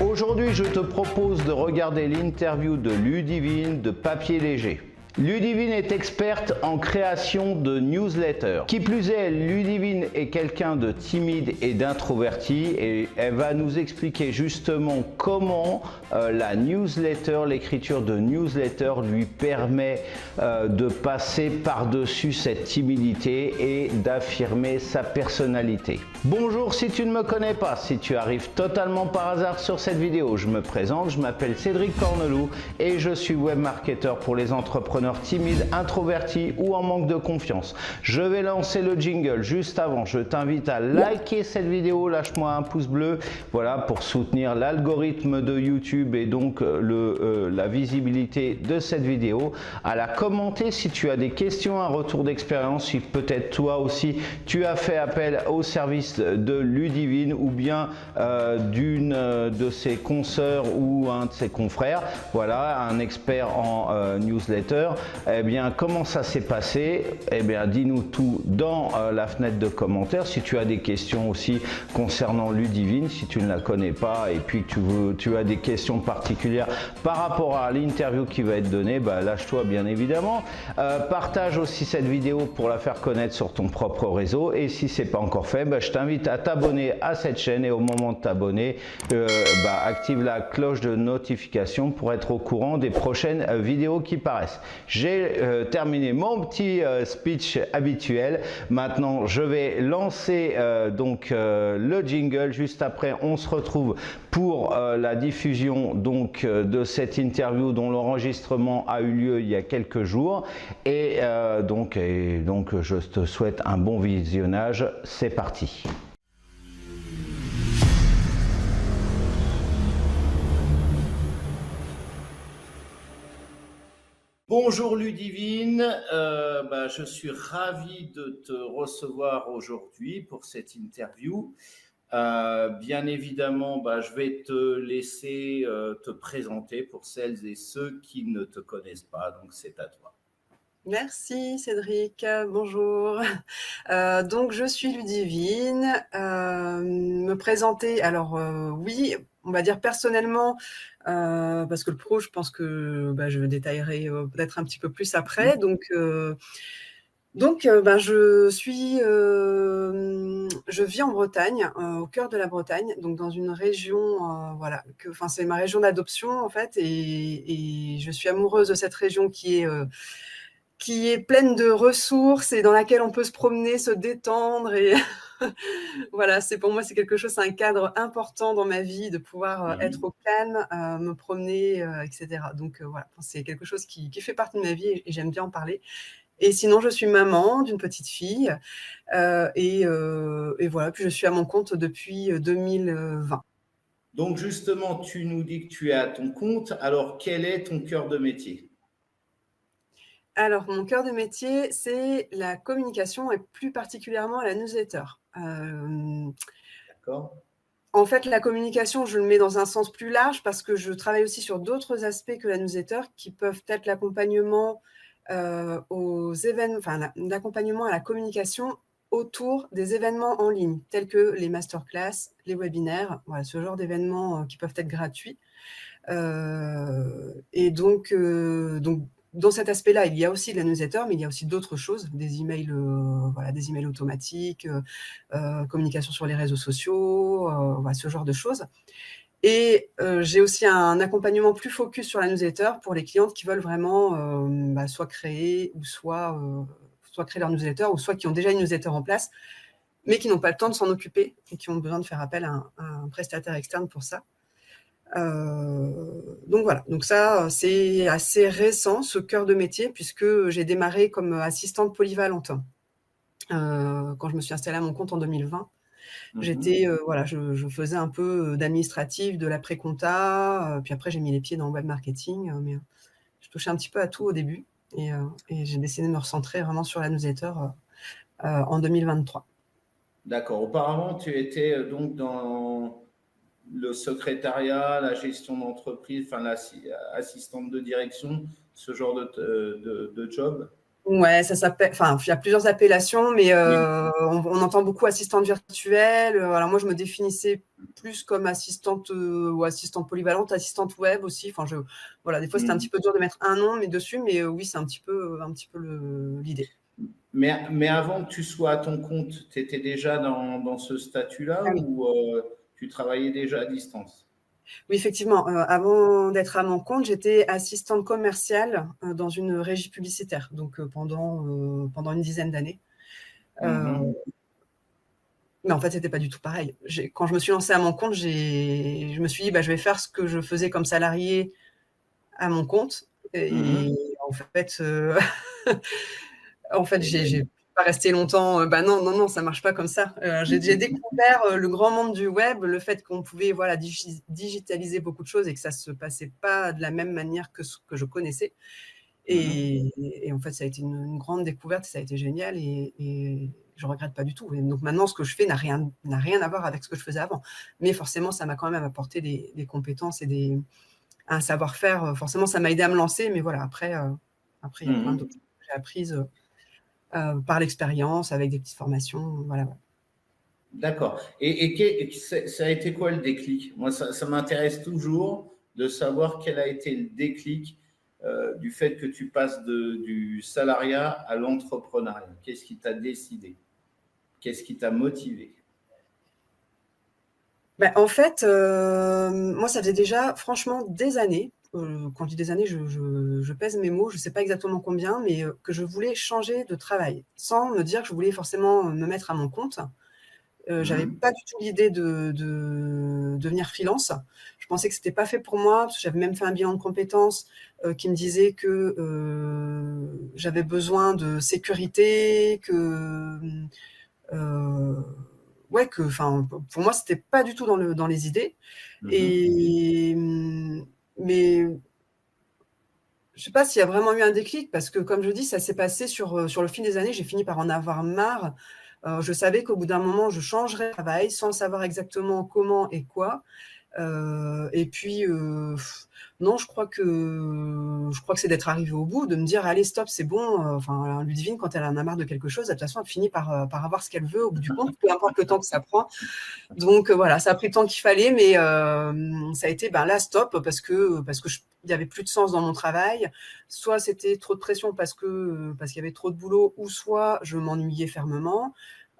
Aujourd'hui, je te propose de regarder l'interview de Ludivine de Papier Léger. Ludivine est experte en création de newsletters. Qui plus est, Ludivine est quelqu'un de timide et d'introverti et elle va nous expliquer justement comment la newsletter, l'écriture de newsletter lui permet de passer par-dessus cette timidité et d'affirmer sa personnalité. Bonjour, si tu ne me connais pas, si tu arrives totalement par hasard sur cette vidéo, je me présente, je m'appelle Cédric Cornelou et je suis webmarketeur pour les entrepreneurs timides, introvertis ou en manque de confiance. Je vais lancer le jingle juste avant. Je t'invite à liker cette vidéo, lâche-moi un pouce bleu, voilà, pour soutenir l'algorithme de YouTube et donc la visibilité de cette vidéo. À la commenter si tu as des questions, un retour d'expérience, si peut-être toi aussi tu as fait appel au service de Ludivine ou bien d'une de ses consoeurs ou un de ses confrères, voilà, un expert en newsletter. Eh bien, comment ça s'est passé? Eh bien, dis-nous tout dans la fenêtre de commentaires. Si tu as des questions aussi concernant Ludivine, si tu ne la connais pas et puis que tu as des questions particulières par rapport à l'interview qui va être donnée, bah, lâche-toi bien évidemment. Partage aussi cette vidéo pour la faire connaître sur ton propre réseau et si ce n'est pas encore fait, bah, je t'invite à t'abonner à cette chaîne et au moment de t'abonner, active la cloche de notification pour être au courant des prochaines vidéos qui paraissent. J'ai terminé mon petit speech habituel. Maintenant, je vais lancer le jingle. Juste après, on se retrouve pour la diffusion de cette interview dont l'enregistrement a eu lieu il y a quelques jours. Et donc, je te souhaite un bon visionnage. C'est parti. Bonjour Ludivine, je suis ravi de te recevoir aujourd'hui pour cette interview. Bien évidemment, je vais te laisser te présenter pour celles et ceux qui ne te connaissent pas, donc c'est à toi. Merci Cédric, bonjour. Donc je suis Ludivine, me présenter, alors oui, on va dire personnellement, parce que le pro, je pense que je détaillerai peut-être un petit peu plus après. Je vis en Bretagne, au cœur de la Bretagne, donc dans une région, voilà, c'est ma région d'adoption en fait, et je suis amoureuse de cette région qui est pleine de ressources et dans laquelle on peut se promener, se détendre et voilà, pour moi, c'est quelque chose, c'est un cadre important dans ma vie de pouvoir être au calme, me promener, etc. Donc voilà, c'est quelque chose qui fait partie de ma vie et j'aime bien en parler. Et sinon, je suis maman d'une petite fille et voilà, puis je suis à mon compte depuis 2020. Donc justement, tu nous dis que tu es à ton compte. Alors, quel est ton cœur de métier? Alors, mon cœur de métier, c'est la communication et plus particulièrement la newsletter. D'accord. En fait, la communication, je le mets dans un sens plus large parce que je travaille aussi sur d'autres aspects que la newsletter qui peuvent être l'accompagnement aux événements, l'accompagnement à la communication autour des événements en ligne, tels que les masterclass, les webinaires, voilà, ce genre d'événements qui peuvent être gratuits. Et donc, dans cet aspect-là, il y a aussi de la newsletter, mais il y a aussi d'autres choses, des emails, des emails automatiques, communication sur les réseaux sociaux, voilà, ce genre de choses. Et j'ai aussi un accompagnement plus focus sur la newsletter pour les clientes qui veulent vraiment soit créer ou soit créer leur newsletter ou soit qui ont déjà une newsletter en place, mais qui n'ont pas le temps de s'en occuper et qui ont besoin de faire appel à un prestataire externe pour ça. Donc voilà, donc ça c'est assez récent ce cœur de métier puisque j'ai démarré comme assistante polyvalente quand je me suis installée à mon compte en 2020. J'étais je faisais un peu d'administratif, de l'après-compta, puis après j'ai mis les pieds dans le web marketing, mais je touchais un petit peu à tout au début et j'ai décidé de me recentrer vraiment sur la newsletter en 2023. D'accord. Auparavant, tu étais donc dans le secrétariat, la gestion d'entreprise, l'assistante de direction, ce genre de job? Ouais, ça s'appelle, enfin, il y a plusieurs appellations, mais Oui. on entend beaucoup assistante virtuelle. Alors moi, je me définissais plus comme assistante ou assistante polyvalente, assistante web aussi. Enfin, voilà, des fois, c'était un petit Mhm. peu dur de mettre un nom mais dessus, mais oui, c'est un petit peu l'idée. Mais avant que tu sois à ton compte, tu étais déjà dans ce statut-là Ah oui. ou tu travaillais déjà à distance? Oui, effectivement, avant d'être à mon compte, j'étais assistante commerciale dans une régie publicitaire, donc pendant une dizaine d'années. Euh, Mhm. Mais en fait, c'était pas du tout pareil. Quand je me suis lancée à mon compte, je me suis dit, bah, je vais faire ce que je faisais comme salarié à mon compte. Et Mhm. en fait, en fait, Eh ben, j'ai pas resté longtemps. Bah non, non, non, ça marche pas comme ça. J'ai découvert le grand monde du web, le fait qu'on pouvait voilà digitaliser beaucoup de choses et que ça se passait pas de la même manière que ce que je connaissais. mhm. Et en fait, ça a été une grande découverte, ça a été génial et je regrette pas du tout. Et donc maintenant, ce que je fais n'a rien à voir avec ce que je faisais avant. Mais forcément, ça m'a quand même apporté des compétences et un savoir-faire. Forcément, ça m'a aidé à me lancer, mais voilà, après, il y a plein d'autres Mhm. choses que j'ai apprises par l'expérience, avec des petites formations. Voilà. Ouais. D'accord. Ça a été quoi le déclic? Moi, ça m'intéresse toujours de savoir quel a été le déclic du fait que tu passes du salariat à l'entrepreneuriat. Qu'est-ce qui t'a décidé? Qu'est-ce qui t'a motivé? Ben, en fait, moi, ça faisait déjà, franchement, des années. Quand je dis des années, je pèse mes mots, je ne sais pas exactement combien, mais que je voulais changer de travail, sans me dire que je voulais forcément me mettre à mon compte. J'avais Mhm. pas du tout l'idée de devenir freelance. Je pensais que c'était pas fait pour moi, parce que j'avais même fait un bilan de compétences qui me disait que j'avais besoin de sécurité, que euh, ouais, enfin, pour moi, c'était pas du tout dans les idées. Mhm. Et mais je sais pas s'il y a vraiment eu un déclic, parce que comme je dis, ça s'est passé sur le fil des années. J'ai fini par en avoir marre. Je savais qu'au bout d'un moment, je changerais de travail sans savoir exactement comment et quoi. Et puis, non, je crois que c'est d'être arrivé au bout, de me dire: «Allez stop, c'est bon», enfin, Ludivine, quand elle en a marre de quelque chose, de toute façon, elle finit par avoir ce qu'elle veut au bout du compte, peu importe le temps que ça prend. Donc voilà, ça a pris le temps qu'il fallait, mais ça a été, ben là, stop, parce que il y avait plus de sens dans mon travail. Soit c'était trop de pression parce qu'il y avait trop de boulot, ou soit je m'ennuyais fermement.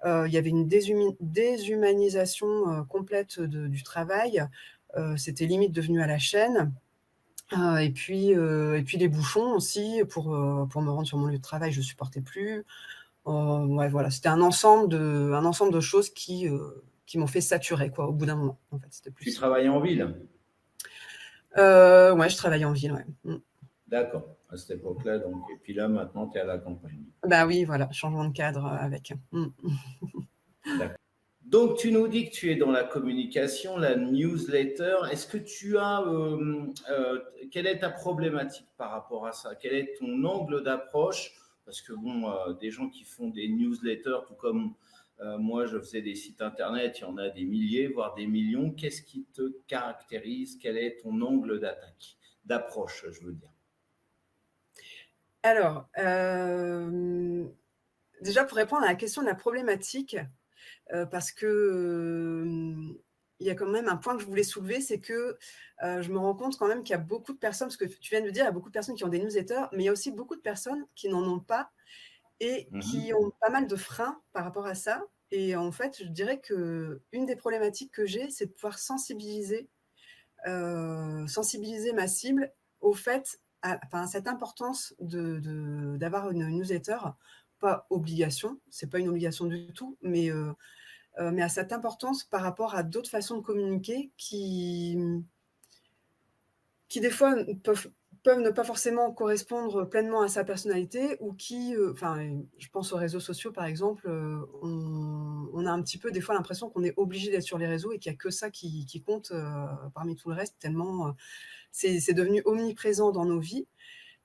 Il y avait une déshumanisation complète du travail. C'était limite devenu à la chaîne. Et puis les bouchons aussi pour me rendre sur mon lieu de travail, je supportais plus. Ouais, voilà, c'était un ensemble de choses qui m'ont fait saturer, quoi, au bout d'un moment. En fait, c'était plus Tu ça. travailles en ville? Ouais, je travaillais en ville, ouais. D'accord, à cette époque-là. Donc, et puis là, maintenant, tu es à la campagne. Bah oui, voilà, changement de cadre avec. D'accord. Donc, tu nous dis que tu es dans la communication, la newsletter. Est-ce que tu as, quelle est ta problématique par rapport à ça? Quel est ton angle d'approche? Parce que bon, des gens qui font des newsletters, tout comme moi, je faisais des sites internet, il y en a des milliers, voire des millions. Qu'est-ce qui te caractérise? Quel est ton angle d'attaque, d'approche, je veux dire? Alors, déjà pour répondre à la question de la problématique, parce que, il y a quand même un point que je voulais soulever, c'est que, je me rends compte quand même qu'il y a beaucoup de personnes, parce que tu viens de le dire, il y a beaucoup de personnes qui ont des newsletters, mais il y a aussi beaucoup de personnes qui n'en ont pas et qui Mhm. ont pas mal de freins par rapport à ça. Et en fait, je dirais qu'une des problématiques que j'ai, c'est de pouvoir sensibiliser ma cible au fait, à cette importance d'avoir une newsletter. Pas obligation, c'est pas une obligation du tout, mais à cette importance par rapport à d'autres façons de communiquer qui des fois peuvent ne pas forcément correspondre pleinement à sa personnalité, ou qui, enfin, je pense aux réseaux sociaux par exemple, on a un petit peu des fois l'impression qu'on est obligé d'être sur les réseaux et qu'il y a que ça qui compte, parmi tout le reste, tellement, c'est devenu omniprésent dans nos vies.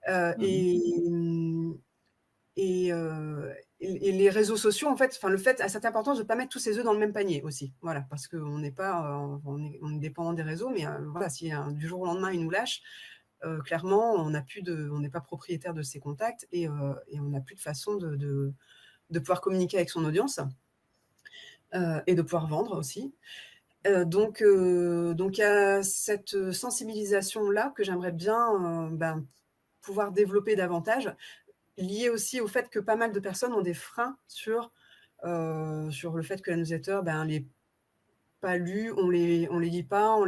Heu Mhm. et mmh et les réseaux sociaux, en fait, enfin, le fait à cette importance de ne pas mettre tous ses œufs dans le même panier aussi. Voilà, parce qu'on n'est pas, on est dépendant des réseaux, mais voilà, si du jour au lendemain, ils nous lâchent, clairement, on n'est pas propriétaire de ses contacts et on n'a plus de façon de pouvoir communiquer avec son audience, et de pouvoir vendre aussi. Donc il y a cette sensibilisation-là que j'aimerais bien, pouvoir développer davantage, liée aussi au fait que pas mal de personnes ont des freins sur le fait que la newsletter, elle est pas lue, on les lit pas, on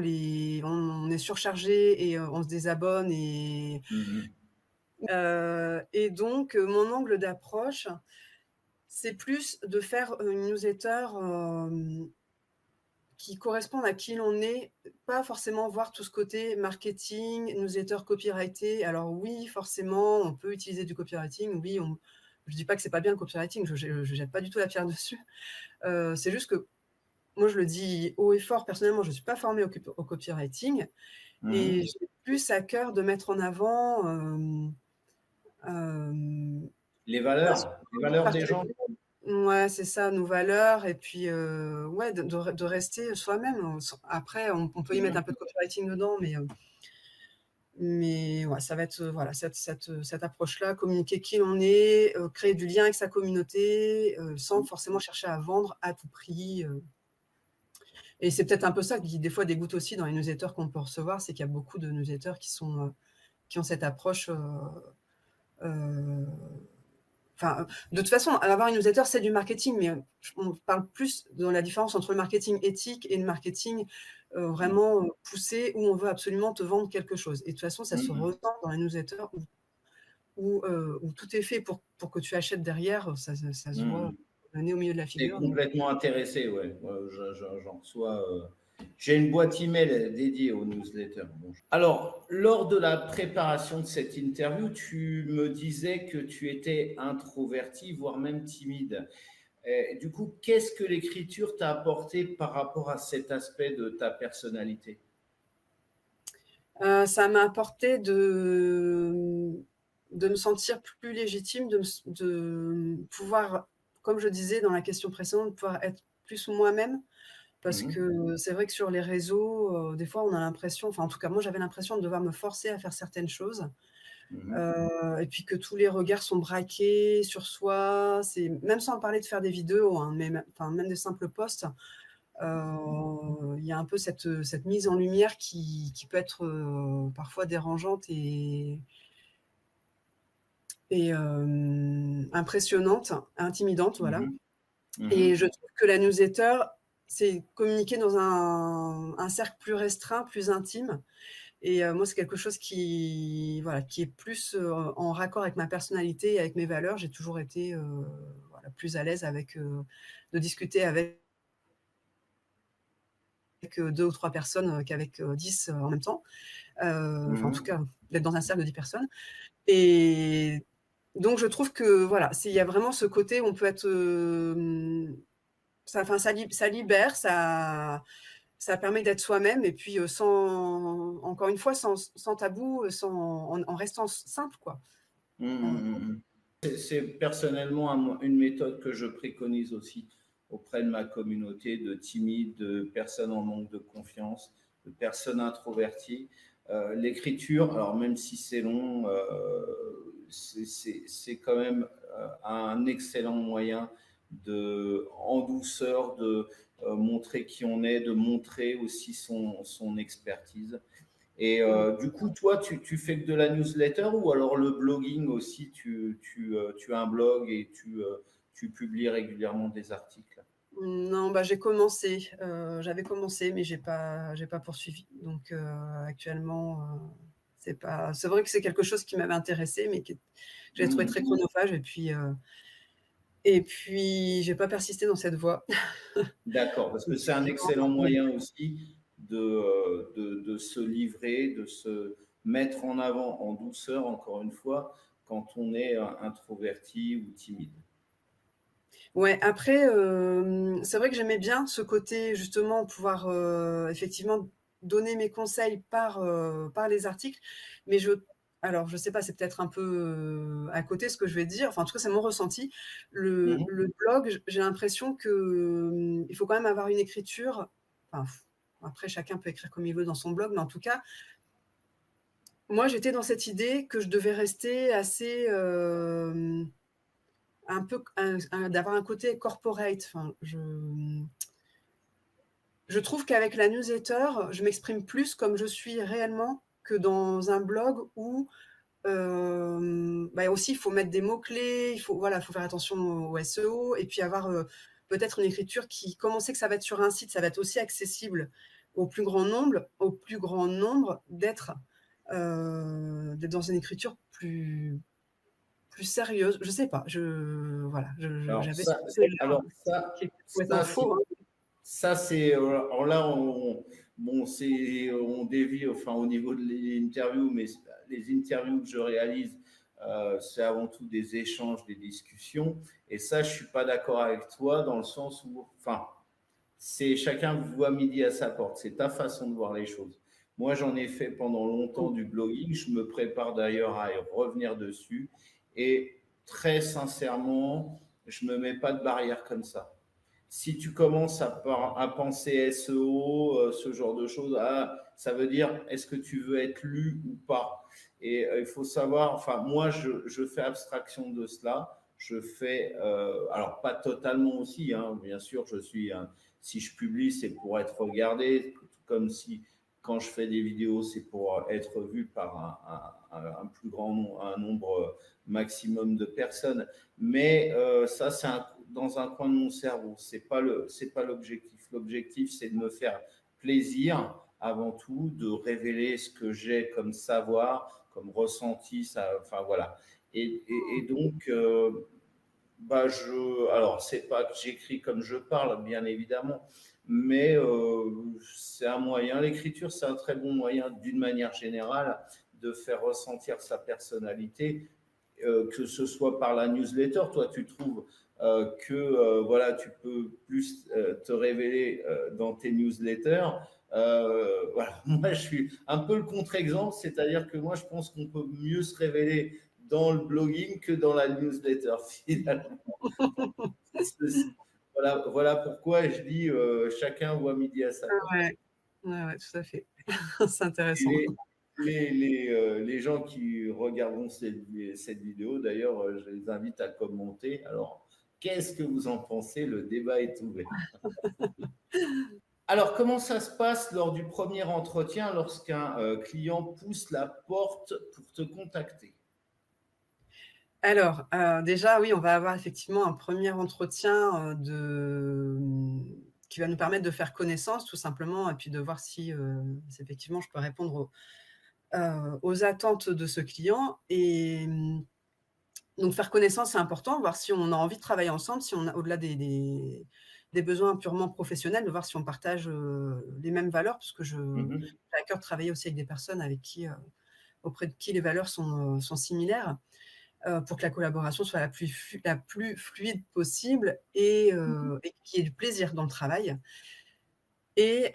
est surchargé et on se désabonne et donc mon angle d'approche, c'est plus de faire une newsletter, qui corresponde à qui l'on est, pas forcément voir tout ce côté marketing, newsletter copyrighté. Alors oui, forcément, on peut utiliser du copywriting. Oui, je dis pas que c'est pas bien le copywriting, je jette pas du tout la pierre dessus. C'est juste que moi, je le dis haut et fort, personnellement, je suis pas formée au copywriting et j'ai plus à cœur de mettre en avant les valeurs des gens. Ouais, c'est ça, nos valeurs et puis ouais, de rester soi-même. Après, on peut y mettre un peu de copywriting dedans, mais ouais, ça va être voilà, cette approche-là, communiquer qui on est, créer du lien avec sa communauté, sans forcément chercher à vendre à tout prix. Et c'est peut-être un peu ça qui, des fois, dégoûte aussi dans les newsletters qu'on peut recevoir, c'est qu'il y a beaucoup de newsletters qui ont cette approche. Enfin, de toute façon, avoir une newsletter, c'est du marketing, mais on parle plus de la différence entre le marketing éthique et le marketing vraiment poussé, où on veut absolument te vendre quelque chose. Et de toute façon, ça se ressent dans la newsletter où tout est fait pour que tu achètes derrière, ça se voit le nez au milieu de la figure. C'est complètement intéressé, ouais. J'en reçois. J'ai une boîte email dédiée aux newsletters. Bon. Alors, lors de la préparation de cette interview, tu me disais que tu étais introverti, voire même timide. Du coup, qu'est-ce que l'écriture t'a apporté par rapport à cet aspect de ta personnalité? Ça m'a apporté de me sentir plus légitime, de pouvoir, comme je disais dans la question précédente, de pouvoir être plus moi-même. Parce que c'est vrai que sur les réseaux, des fois, on a l'impression, enfin en tout cas moi j'avais l'impression de devoir me forcer à faire certaines choses, et puis que tous les regards sont braqués sur soi. C'est même sans parler de faire des vidéos, hein, même des simples posts, il y a un peu cette mise en lumière qui peut être parfois dérangeante et impressionnante, intimidante, voilà. Et je trouve que la newsletter, c'est communiquer dans un cercle plus restreint, plus intime. Et moi, c'est quelque chose qui est plus en raccord avec ma personnalité et avec mes valeurs. J'ai toujours été plus à l'aise de discuter avec 2 ou 3 personnes qu'avec 10 en même temps. En tout cas, d'être dans un cercle de 10 personnes. Et donc, je trouve que voilà, il y a vraiment ce côté où on peut être ça libère, ça permet d'être soi-même et puis encore une fois, sans tabou, en restant simple, quoi. C'est personnellement une méthode que je préconise aussi auprès de ma communauté de timides, de personnes en manque de confiance, de personnes introverties. L'écriture, alors même si c'est long, c'est quand même un excellent moyen en douceur, de montrer qui on est, de montrer aussi son expertise. Et du coup, toi, tu fais que de la newsletter ou alors le blogging aussi, tu as un blog et tu publies régulièrement des articles? Non, j'avais commencé, mais j'ai pas poursuivi. Donc actuellement, c'est vrai que c'est quelque chose qui m'avait intéressé, mais que j'ai trouvé très chronophage et puis j'ai pas persisté dans cette voie. D'accord, parce que c'est un excellent moyen aussi de se livrer, de se mettre en avant en douceur, encore une fois, quand on est introverti ou timide. Ouais, après, c'est vrai que j'aimais bien ce côté justement pouvoir effectivement donner mes conseils par les articles, mais alors je sais pas, c'est peut-être un peu à côté ce que je vais dire, enfin en tout cas c'est mon ressenti. Le blog, j'ai l'impression que il faut quand même avoir une écriture, enfin après chacun peut écrire comme il veut dans son blog, mais en tout cas moi, j'étais dans cette idée que je devais rester assez, un peu d'avoir un côté corporate. Enfin, je trouve qu'avec la newsletter, je m'exprime plus comme je suis réellement que dans un blog où, aussi, il faut mettre des mots-clés, il faut faire attention au SEO et puis avoir, peut-être une écriture qui comme on sait que ça va être sur un site, ça va être aussi accessible au plus grand nombre d'être dans une écriture plus sérieuse. Je sais pas, Alors j'avais ce ça, côté-là alors ça, qui est complètement ça, faux, hein. ça c'est. Alors là, bon, on dévie enfin, au niveau de l'interview, mais les interviews que je réalise, c'est avant tout des échanges, des discussions. Et ça, je suis pas d'accord avec toi dans le sens où, enfin, c'est chacun voit midi à sa porte. C'est ta façon de voir les choses. Moi, j'en ai fait pendant longtemps du blogging. Je me prépare d'ailleurs à y revenir dessus. Et très sincèrement, je me mets pas de barrière comme ça. Si tu commences à penser SEO, ce genre de choses, ça veut dire est-ce que tu veux être lu ou pas. Et il faut savoir, enfin moi je fais abstraction de cela. Je fais, alors pas totalement aussi, hein, bien sûr, si je publie, c'est pour être regardé, comme si quand je fais des vidéos, c'est pour être vu par un plus grand un nombre maximum de personnes. Mais ça, c'est dans un coin de mon cerveau. C'est pas l'objectif. L'objectif, c'est de me faire plaisir avant tout, de révéler ce que j'ai comme savoir, comme ressenti. Enfin voilà. Et donc, alors c'est pas que j'écris comme je parle, bien évidemment, mais c'est un moyen. L'écriture, c'est un très bon moyen, d'une manière générale, de faire ressentir sa personnalité, que ce soit par la newsletter. Toi, tu trouves que voilà, tu peux plus te révéler dans tes newsletters. Voilà. Moi, je suis un peu le contre-exemple, c'est-à-dire que moi, je pense qu'on peut mieux se révéler dans le blogging que dans la newsletter, finalement. Voilà pourquoi je dis chacun voit midi à sa porte. Ouais, ouais, ouais, tout à fait. C'est Et intéressant. les gens qui regarderont cette vidéo, d'ailleurs, je les invite à commenter. Alors, qu'est-ce que vous en pensez? Le débat est ouvert. Alors, comment ça se passe lors du premier entretien lorsqu'un client pousse la porte pour te contacter? Alors, déjà, oui, on va avoir effectivement un premier entretien, qui va nous permettre de faire connaissance tout simplement et puis de voir si effectivement je peux répondre aux attentes de ce client et donc faire connaissance, c'est important, voir si on a envie de travailler ensemble, si on a au-delà des besoins purement professionnels, de voir si on partage, les mêmes valeurs parce que j'ai à cœur de travailler aussi avec des personnes auprès de qui les valeurs sont similaires. Pour que la collaboration soit la plus fluide possible et qu'il y ait du plaisir dans le travail. Et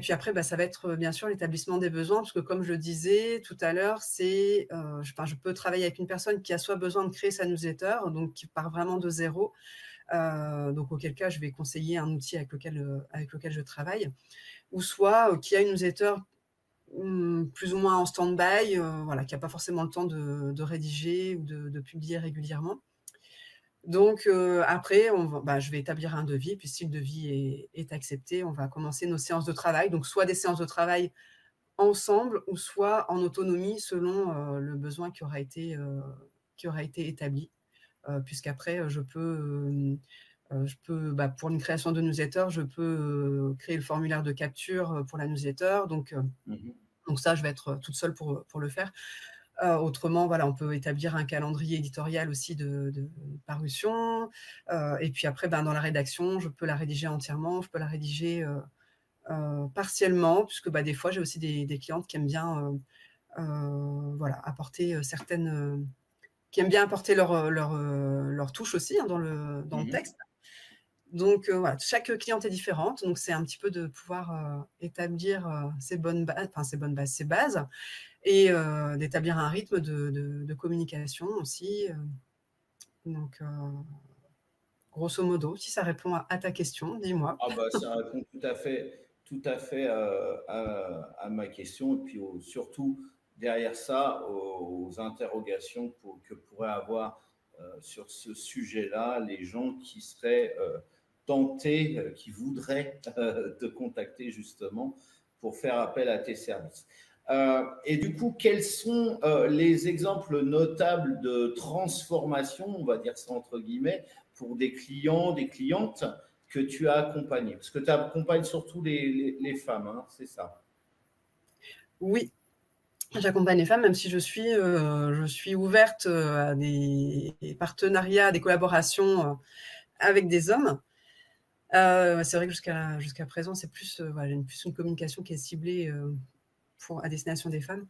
puis après, ça va être, bien sûr l'établissement des besoins parce que comme je le disais tout à l'heure, je peux travailler avec une personne qui a soit besoin de créer sa newsletter, donc qui part vraiment de zéro, donc auquel cas je vais conseiller un outil avec lequel je travaille, ou soit, qui a une newsletter plus ou moins en stand-by, voilà, qui n'a pas forcément le temps de rédiger ou de publier régulièrement. Donc après, je vais établir un devis, puis si le devis est accepté, on va commencer nos séances de travail. Donc soit des séances de travail ensemble ou soit en autonomie selon le besoin qui aura été établi. Puisqu'après, pour une création de newsletter, je peux créer le formulaire de capture pour la newsletter. Donc ça, je vais être toute seule pour le faire. Autrement, voilà, on peut établir un calendrier éditorial aussi de parution. Et puis après, dans la rédaction, je peux la rédiger entièrement, je peux la rédiger partiellement, puisque des fois, j'ai aussi des clientes qui aiment bien apporter qui aiment bien apporter leur touche aussi dans le texte. Donc voilà, chaque cliente est différente, donc c'est un petit peu de pouvoir établir ses bases et d'établir un rythme de communication aussi. Donc grosso modo, si ça répond à ta question, dis-moi. Ça répond tout à fait à ma question et puis surtout derrière ça aux interrogations que pourraient avoir sur ce sujet-là les gens qui seraient tentés, qui voudraient te contacter justement pour faire appel à tes services. Et du coup, quels sont les exemples notables de transformation, on va dire ça entre guillemets, pour des clients, des clientes que tu as accompagnés? Parce que tu accompagnes surtout les femmes, hein, c'est ça? Oui, j'accompagne les femmes, même si je suis ouverte à des partenariats, des collaborations avec des hommes. C'est vrai que jusqu'à présent, c'est plus, voilà, plus une communication qui est ciblée à destination des femmes.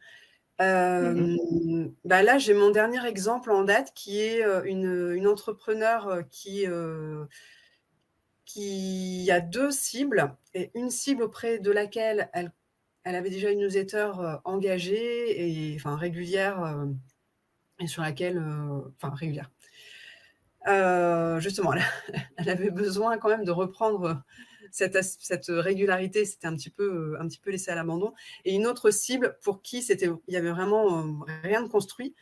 Là, j'ai mon dernier exemple en date qui est une entrepreneur qui a 2 cibles et une cible auprès de laquelle elle avait déjà une newsletter engagée et enfin régulière et sur laquelle enfin régulière. Justement, elle avait besoin quand même de reprendre cette régularité, c'était un petit peu laissé à l'abandon. Et une autre cible pour qui il y avait vraiment rien de construit.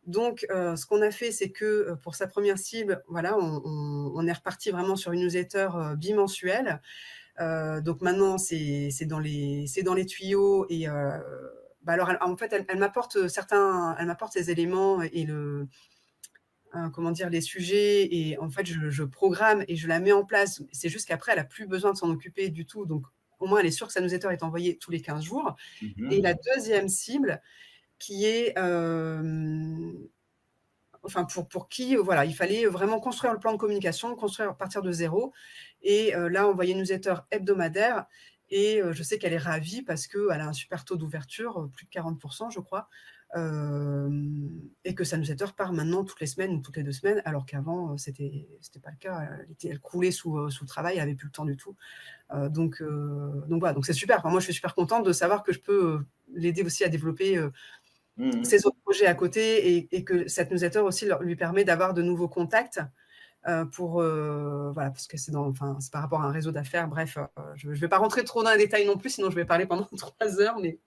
Donc, ce qu'on a fait, c'est que pour sa première cible, voilà, on est reparti vraiment sur une newsletter bimensuelle. Donc maintenant, c'est dans les tuyaux. Et alors, en fait, elle m'apporte ces éléments et comment dire, les sujets, et en fait, je programme et je la mets en place. C'est juste qu'après, elle n'a plus besoin de s'en occuper du tout. Donc, au moins, elle est sûre que sa newsletter est envoyée tous les 15 jours. Et la deuxième cible, qui est, enfin, pour qui, voilà, il fallait vraiment construire le plan de communication, construire à partir de zéro. Et là, envoyer une newsletter hebdomadaire. Et je sais qu'elle est ravie parce qu'elle a un super taux d'ouverture, plus de 40%, je crois. Et que sa newsletter part maintenant toutes les semaines ou toutes les 2 semaines, alors qu'avant, c'était pas le cas. Elle croulait sous le travail, elle n'avait plus le temps du tout. Donc voilà, donc c'est super. Enfin, moi, je suis super contente de savoir que je peux l'aider aussi à développer ses autres projets à côté, et que cette newsletter aussi lui permet d'avoir de nouveaux contacts. Voilà, parce que c'est par rapport à un réseau d'affaires. Bref, je ne vais pas rentrer trop dans les détails non plus, sinon je vais parler pendant 3 heures. Mais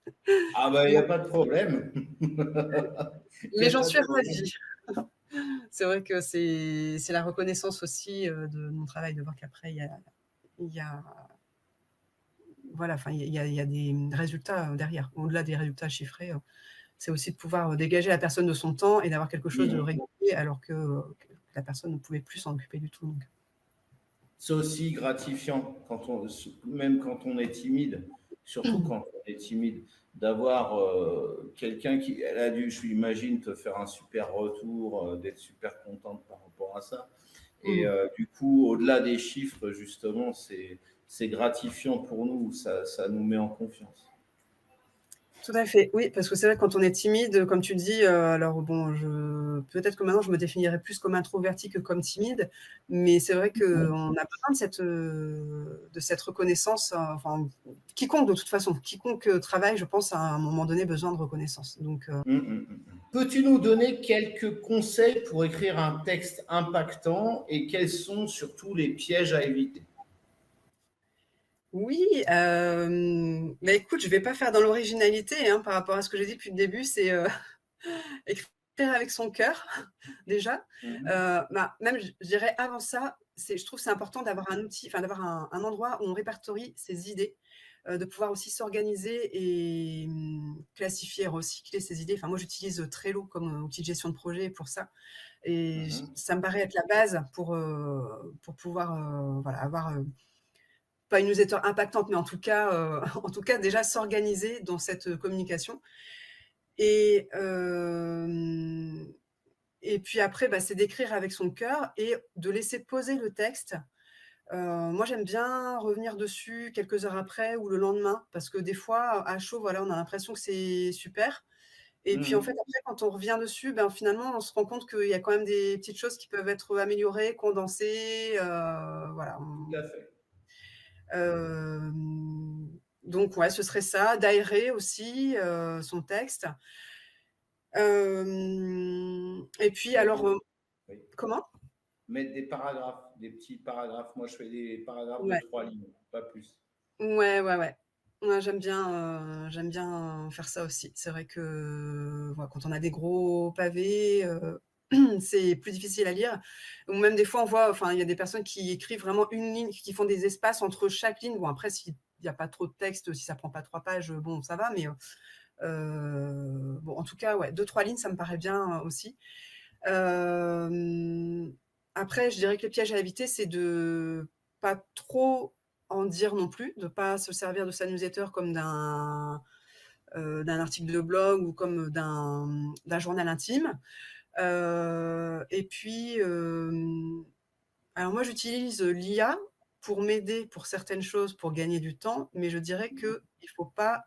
Ah ben, il n'y a pas de problème. mais j'en suis ravie. C'est vrai que c'est la reconnaissance aussi de mon travail, de voir qu'après, il y a voilà, enfin, il y a des résultats derrière. Au-delà des résultats chiffrés, c'est aussi de pouvoir dégager la personne de son temps et d'avoir quelque chose de régulier, alors que la personne ne pouvait plus s'en occuper du tout. Donc. C'est aussi gratifiant, même quand on est timide, surtout quand on est timide, d'avoir quelqu'un qui, elle a dû, je l'imagine, te faire un super retour, d'être super contente par rapport à ça. Et du coup, au-delà des chiffres, justement, c'est gratifiant pour nous, ça nous met en confiance. Tout à fait, oui, parce que c'est vrai que quand on est timide, comme tu dis, alors bon, peut-être que maintenant je me définirais plus comme introvertie que comme timide, mais c'est vrai qu'on a besoin de cette reconnaissance, enfin, quiconque de toute façon, quiconque travaille, je pense, à un moment donné besoin de reconnaissance. Donc, Peux-tu nous donner quelques conseils pour écrire un texte impactant et quels sont surtout les pièges à éviter? Oui, mais écoute, je ne vais pas faire dans l'originalité par rapport à ce que j'ai dit depuis le début, c'est écrire avec son cœur, déjà. Même, je dirais avant ça, je trouve que c'est important d'avoir un outil, enfin d'avoir un endroit où on répertorie ses idées, de pouvoir aussi s'organiser et classifier, recycler ses idées. Enfin, moi, j'utilise Trello comme outil de gestion de projet pour ça. Et ça me paraît être la base pour pouvoir voilà, avoir pas une newsletter impactante, mais en tout cas déjà s'organiser dans cette communication. Et puis après, c'est d'écrire avec son cœur et de laisser poser le texte. Moi, j'aime bien revenir dessus quelques heures après ou le lendemain, parce que des fois, à chaud, voilà, on a l'impression que c'est super. Et puis en fait, après, quand on revient dessus, finalement, on se rend compte qu'il y a quand même des petites choses qui peuvent être améliorées, condensées. Voilà. Tout à fait. Donc, ouais, ce serait ça, d'aérer aussi son texte. Et puis, alors, Oui. comment? Mettre des paragraphes, des petits paragraphes. Moi, je fais des paragraphes Ouais. de 3 lignes, pas plus. Ouais, ouais, ouais. Ouais, j'aime bien faire ça aussi. C'est vrai que, voilà, quand on a des gros pavés, c'est plus difficile à lire. Ou même des fois, on voit, enfin, il y a des personnes qui écrivent vraiment une ligne, qui font des espaces entre chaque ligne. Bon, après, s'il y a pas trop de texte, si ça prend pas 3 pages, bon, ça va, mais bon, en tout cas, ouais, 2-3 lignes, ça me paraît bien, aussi. Hem, Après, je dirais que le piège à éviter, c'est de pas trop en dire non plus, de pas se servir de sa newsletter comme d'un article de blog ou comme d'un journal intime. Et puis, alors moi, j'utilise l'IA pour m'aider pour certaines choses, pour gagner du temps, mais je dirais qu'il ne faut pas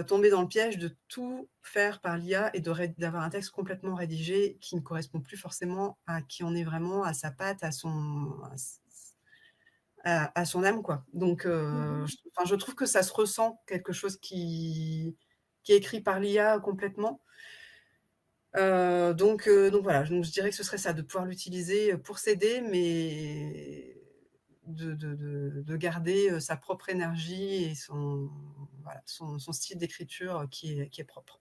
tomber dans le piège de tout faire par l'IA et d'avoir un texte complètement rédigé qui ne correspond plus forcément à qui on est vraiment, à sa patte, à son âme, quoi. Donc, je trouve que ça se ressent, quelque chose qui est écrit par l'IA complètement. Donc voilà, donc je dirais que ce serait ça, de pouvoir l'utiliser pour s'aider, mais de garder sa propre énergie et voilà, son style d'écriture qui est propre.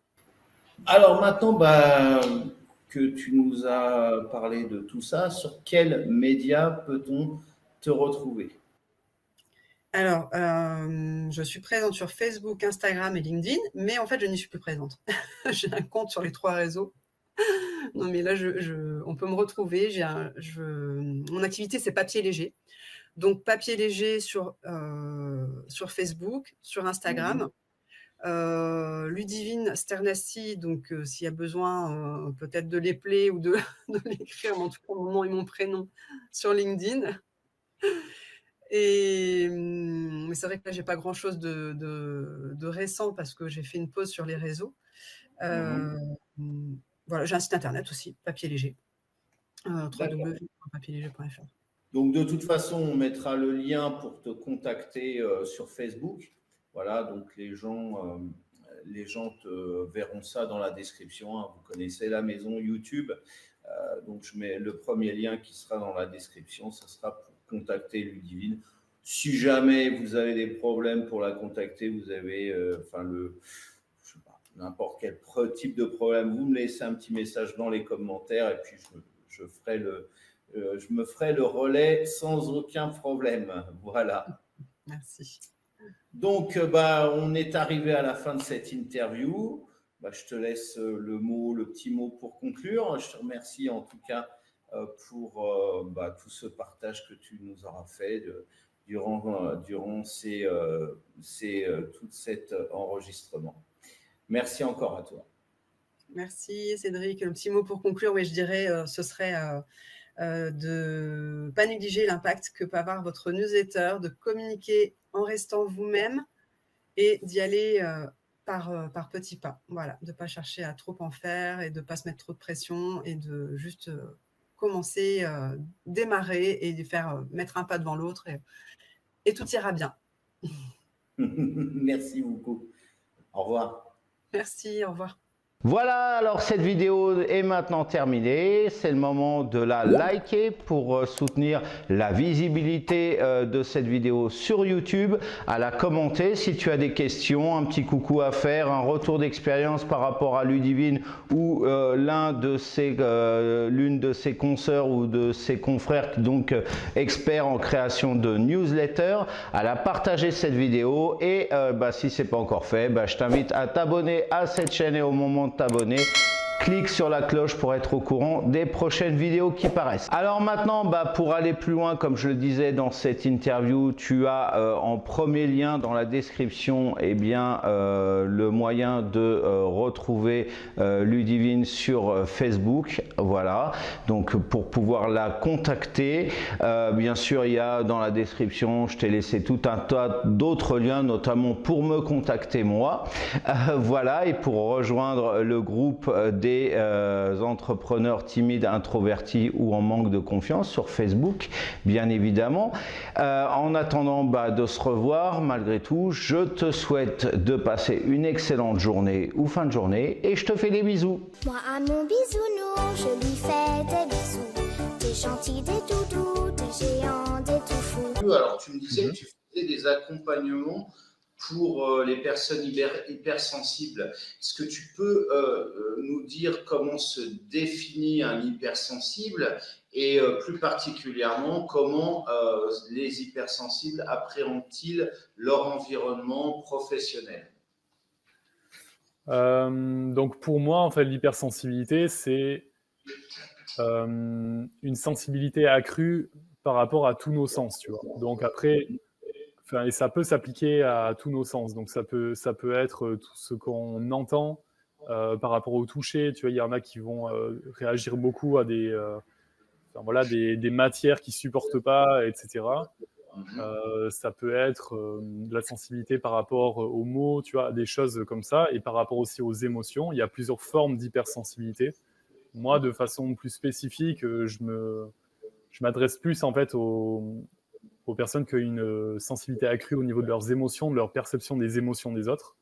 Alors maintenant, bah, que tu nous as parlé de tout ça, sur quels médias peut-on te retrouver? Alors, je suis présente sur Facebook, Instagram et LinkedIn, mais en fait, je n'y suis plus présente. J'ai un compte sur les 3 réseaux. Non, mais là, on peut me retrouver. Mon activité, c'est papier léger. Donc, papier léger sur Facebook, sur Instagram. Ludivine Sternassi, donc s'il y a besoin peut-être de l'épeler ou de l'écrire, mais en tout cas, mon nom et mon prénom sur LinkedIn. Mais c'est vrai que là, j'ai pas grand-chose de récent parce que j'ai fait une pause sur les réseaux. Mhm. Voilà, j'ai un site internet aussi, papier léger, www.papierléger.fr. Donc, de toute façon, on mettra le lien pour te contacter sur Facebook. Voilà, donc les gens te verront ça dans la description, hein. Vous connaissez la maison YouTube. Donc, je mets le premier lien qui sera dans la description. Ce sera pour contacter Ludivine. Si jamais vous avez des problèmes pour la contacter, vous avez je sais pas, n'importe quel type de problème, vous me laissez un petit message dans les commentaires et puis je me ferai le relais sans aucun problème. Voilà. Merci. Donc, bah, on est arrivé à la fin de cette interview. Bah, je te laisse le petit mot pour conclure. Je te remercie en tout cas pour tout ce partage que tu nous auras fait durant tout cet enregistrement. Merci encore à toi. Merci Cédric. Le petit mot pour conclure, oui, je dirais, ce serait de ne pas négliger l'impact que peut avoir votre newsletter, de communiquer en restant vous-même et d'y aller par petits pas. Voilà, de ne pas chercher à trop en faire et de ne pas se mettre trop de pression et de juste commencer, démarrer et de faire mettre un pas devant l'autre et tout ira bien. Merci beaucoup. Au revoir. Merci, au revoir. Voilà, alors cette vidéo est maintenant terminée. C'est le moment de la liker pour soutenir la visibilité de cette vidéo sur YouTube. À la commenter si tu as des questions, un petit coucou à faire, un retour d'expérience par rapport à Ludivine ou l'une de ses consoeurs ou de ses confrères, donc experts en création de newsletters. À la partager cette vidéo et si c'est pas encore fait, je t'invite à t'abonner à cette chaîne et au moment de t'abonner, clique sur la cloche pour être au courant des prochaines vidéos qui paraissent. Alors maintenant, pour aller plus loin, comme je le disais dans cette interview, tu as en premier lien dans la description le moyen de retrouver Ludivine sur Facebook. Voilà, donc pour pouvoir la contacter, bien sûr, il y a dans la description, je t'ai laissé tout un tas d'autres liens, notamment pour me contacter moi. Voilà, et pour rejoindre le groupe des entrepreneurs timides, introvertis ou en manque de confiance sur Facebook, bien évidemment. En attendant de se revoir, malgré tout, je te souhaite de passer une excellente journée ou fin de journée et je te fais des bisous. Moi à mon bisounours, je lui fais des bisous. Des gentils, des doudous, des géants, des tout fous. Alors, tu me disais que tu faisais des accompagnements pour les personnes hypersensibles. Est-ce que tu peux nous dire comment se définit un hypersensible et plus particulièrement comment les hypersensibles appréhendent-ils leur environnement professionnel? Donc pour moi, en fait, l'hypersensibilité, c'est une sensibilité accrue par rapport à tous nos sens, tu vois. Donc après, et ça peut s'appliquer à tous nos sens. Donc ça peut être tout ce qu'on entend par rapport au toucher. Tu vois, il y en a qui vont réagir beaucoup à des matières qu'ils supportent pas, etc. Ça peut être de la sensibilité par rapport aux mots, tu vois, des choses comme ça, et par rapport aussi aux émotions. Il y a plusieurs formes d'hypersensibilité. Moi, de façon plus spécifique, je m'adresse plus en fait aux personnes qui ont une sensibilité accrue au niveau de leurs émotions, de leur perception des émotions des autres.